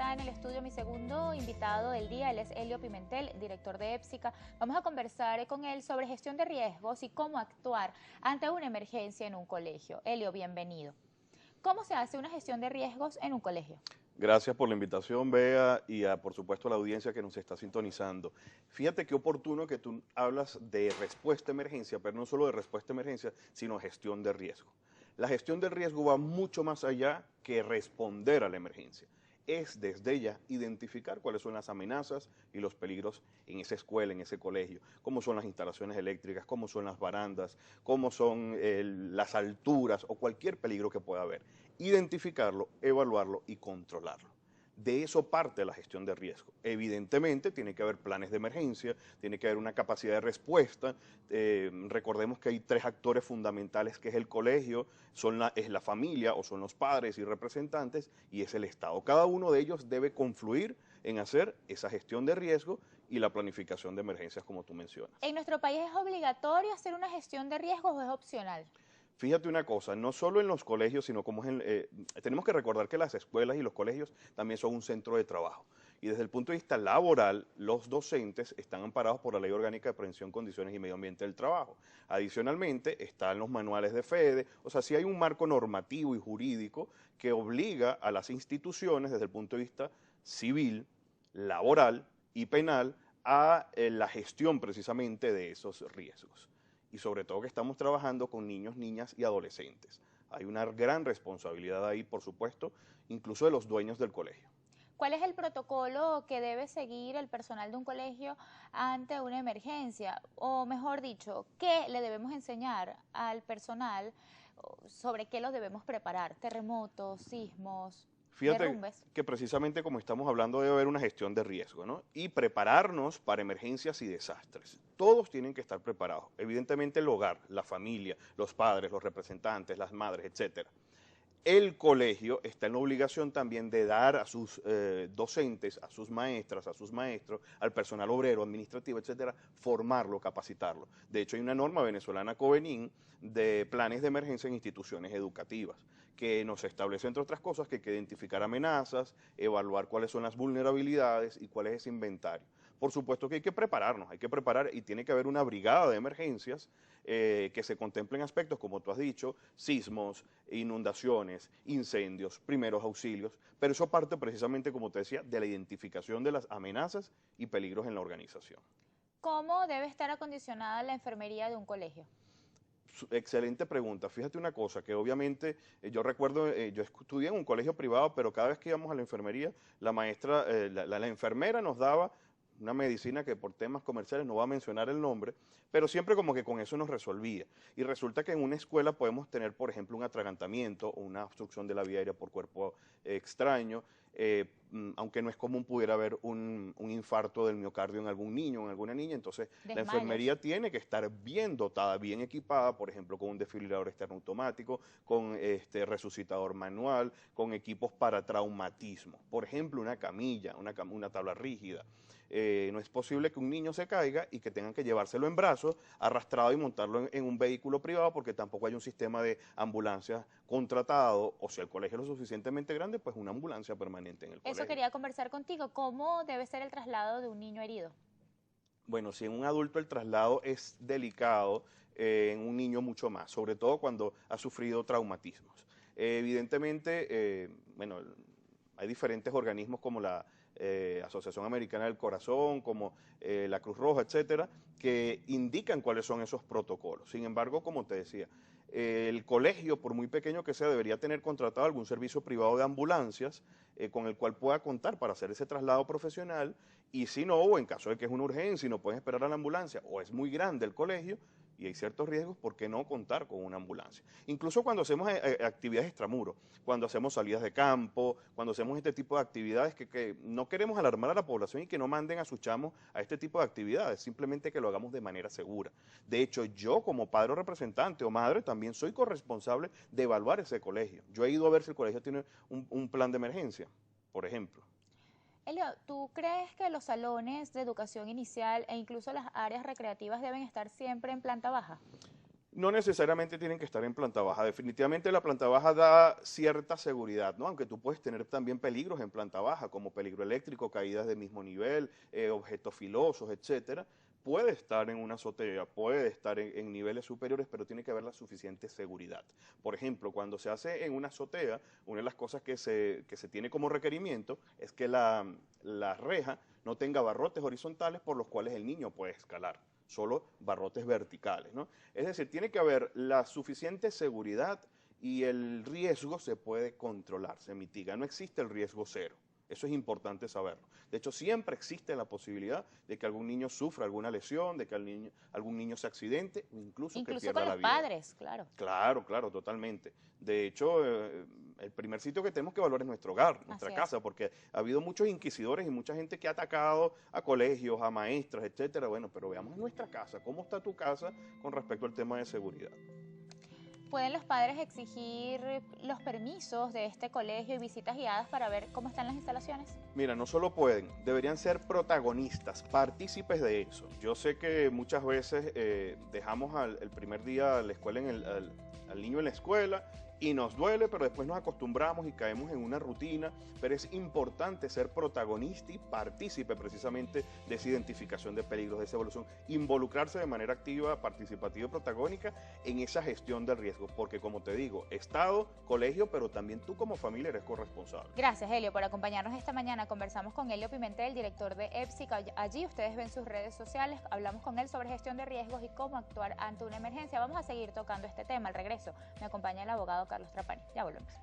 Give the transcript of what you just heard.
está en el estudio mi segundo invitado del día. Él es Elio Pimentel, director de EPSICA. Vamos a conversar con él sobre gestión de riesgos y cómo actuar ante una emergencia en un colegio. Elio, bienvenido. ¿Cómo se hace una gestión de riesgos en un colegio? Gracias por la invitación, Bea, y por supuesto a la audiencia que nos está sintonizando. Fíjate qué oportuno que tú hablas de respuesta a emergencia, pero no solo de respuesta a emergencia, sino gestión de riesgo. La gestión del riesgo va mucho más allá que responder a la emergencia. Es desde ya identificar cuáles son las amenazas y los peligros en esa escuela, en ese colegio, cómo son las instalaciones eléctricas, cómo son las barandas, cómo son las alturas o cualquier peligro que pueda haber. Identificarlo, evaluarlo y controlarlo. De eso parte la gestión de riesgo. Evidentemente tiene que haber planes de emergencia, tiene que haber una capacidad de respuesta. Recordemos que hay tres actores fundamentales, que es el colegio, es la familia o son los padres y representantes, y es el Estado. Cada uno de ellos debe confluir en hacer esa gestión de riesgo y la planificación de emergencias, como tú mencionas. ¿En nuestro país es obligatorio hacer una gestión de riesgos o es opcional? Fíjate una cosa, no solo en los colegios, sino como tenemos que recordar que las escuelas y los colegios también son un centro de trabajo. Y desde el punto de vista laboral, los docentes están amparados por la Ley Orgánica de Prevención, Condiciones y Medio Ambiente del Trabajo. Adicionalmente, están los manuales de FEDE, o sea, sí hay un marco normativo y jurídico que obliga a las instituciones, desde el punto de vista civil, laboral y penal, a la gestión precisamente de esos riesgos. Y sobre todo que estamos trabajando con niños, niñas y adolescentes. Hay una gran responsabilidad ahí, por supuesto, incluso de los dueños del colegio. ¿Cuál es el protocolo que debe seguir el personal de un colegio ante una emergencia? O mejor dicho, ¿qué le debemos enseñar al personal sobre qué los debemos preparar? Terremotos, sismos, Fíjate derrumbes. que precisamente como estamos hablando debe haber una gestión de riesgo, ¿no? Y prepararnos para emergencias y desastres. Todos tienen que estar preparados. Evidentemente el hogar, la familia, los padres, los representantes, las madres, etcétera. El colegio está en la obligación también de dar a sus docentes, a sus maestras, a sus maestros, al personal obrero, administrativo, etcétera, formarlo, capacitarlo. De hecho, hay una norma venezolana COVENIN de planes de emergencia en instituciones educativas, que nos establece, entre otras cosas, que hay que identificar amenazas, evaluar cuáles son las vulnerabilidades y cuál es ese inventario. Por supuesto que hay que prepararnos, hay que preparar y tiene que haber una brigada de emergencias que se contemplen aspectos, como tú has dicho, sismos, inundaciones, incendios, primeros auxilios, pero eso parte precisamente, como te decía, de la identificación de las amenazas y peligros en la organización. ¿Cómo debe estar acondicionada la enfermería de un colegio? Excelente pregunta. Fíjate una cosa, que obviamente yo recuerdo, yo estudié en un colegio privado, pero cada vez que íbamos a la enfermería, la maestra, la enfermera nos daba una medicina que por temas comerciales no va a mencionar el nombre, pero siempre como que con eso nos resolvía. Y resulta que en una escuela podemos tener, por ejemplo, un atragantamiento o una obstrucción de la vía aérea por cuerpo extraño, aunque no es común, pudiera haber un infarto del miocardio en algún niño o en alguna niña. Entonces la Desmayos. enfermería tiene que estar bien dotada, bien equipada, por ejemplo, con un desfibrilador externo automático, con resucitador manual, con equipos para traumatismo, por ejemplo, una camilla, una tabla rígida. No es posible que un niño se caiga y que tengan que llevárselo en brazos, arrastrado y montarlo en un vehículo privado, porque tampoco hay un sistema de ambulancia contratado, o si el colegio es lo suficientemente grande, pues una ambulancia permanente en el colegio. Eso quería conversar contigo. ¿Cómo debe ser el traslado de un niño herido? Bueno, si en un adulto el traslado es delicado, en un niño mucho más, sobre todo cuando ha sufrido traumatismos. Evidentemente, bueno, hay diferentes organismos como la Asociación Americana del Corazón, como la Cruz Roja, etcétera, que indican cuáles son esos protocolos. Sin embargo, como te decía, el colegio, por muy pequeño que sea, debería tener contratado algún servicio privado de ambulancias con el cual pueda contar para hacer ese traslado profesional, y si no, o en caso de que es una urgencia y no pueden esperar a la ambulancia, o es muy grande el colegio y hay ciertos riesgos, ¿por qué no contar con una ambulancia? Incluso cuando hacemos actividades extramuros, cuando hacemos salidas de campo, cuando hacemos este tipo de actividades que no queremos alarmar a la población y que no manden a sus chamos a este tipo de actividades, simplemente que lo hagamos de manera segura. De hecho, yo como padre o representante o madre también soy corresponsable de evaluar ese colegio. Yo he ido a ver si el colegio tiene un plan de emergencia, por ejemplo. Elio, ¿tú crees que los salones de educación inicial e incluso las áreas recreativas deben estar siempre en planta baja? No necesariamente tienen que estar en planta baja. Definitivamente la planta baja da cierta seguridad, ¿no? Aunque tú puedes tener también peligros en planta baja, como peligro eléctrico, caídas de mismo nivel, objetos filosos, etcétera. Puede estar en una azotea, puede estar en niveles superiores, pero tiene que haber la suficiente seguridad. Por ejemplo, cuando se hace en una azotea, una de las cosas que se tiene como requerimiento es que la reja no tenga barrotes horizontales por los cuales el niño puede escalar, solo barrotes verticales, ¿no? Es decir, tiene que haber la suficiente seguridad y el riesgo se puede controlar, se mitiga. No existe el riesgo cero. Eso es importante saberlo. De hecho, siempre existe la posibilidad de que algún niño sufra alguna lesión, de que algún niño se accidente, o incluso que pierda la vida. Incluso con los padres, claro. Claro, claro, totalmente. De hecho, el primer sitio que tenemos que evaluar es nuestro hogar, nuestra casa, porque ha habido muchos inquisidores y mucha gente que ha atacado a colegios, a maestras, etcétera. Bueno, pero veamos nuestra casa. ¿Cómo está tu casa con respecto al tema de seguridad? ¿Pueden los padres exigir los permisos de este colegio y visitas guiadas para ver cómo están las instalaciones? Mira, no solo pueden, deberían ser protagonistas, partícipes de eso. Yo sé que muchas veces dejamos el primer día a la escuela al niño en la escuela y nos duele, pero después nos acostumbramos y caemos en una rutina, pero es importante ser protagonista y partícipe precisamente de esa identificación de peligros, de esa evolución, involucrarse de manera activa, participativa y protagónica en esa gestión del riesgo, porque como te digo, Estado, colegio, pero también tú como familia eres corresponsable. Gracias, Helio, por acompañarnos esta mañana. Conversamos con Helio Pimentel, director de EPSICA. Allí ustedes ven sus redes sociales, hablamos con él sobre gestión de riesgos y cómo actuar ante una emergencia. Vamos a seguir tocando este tema. Al regreso me acompaña el abogado Carlos Trapani. Ya volvemos.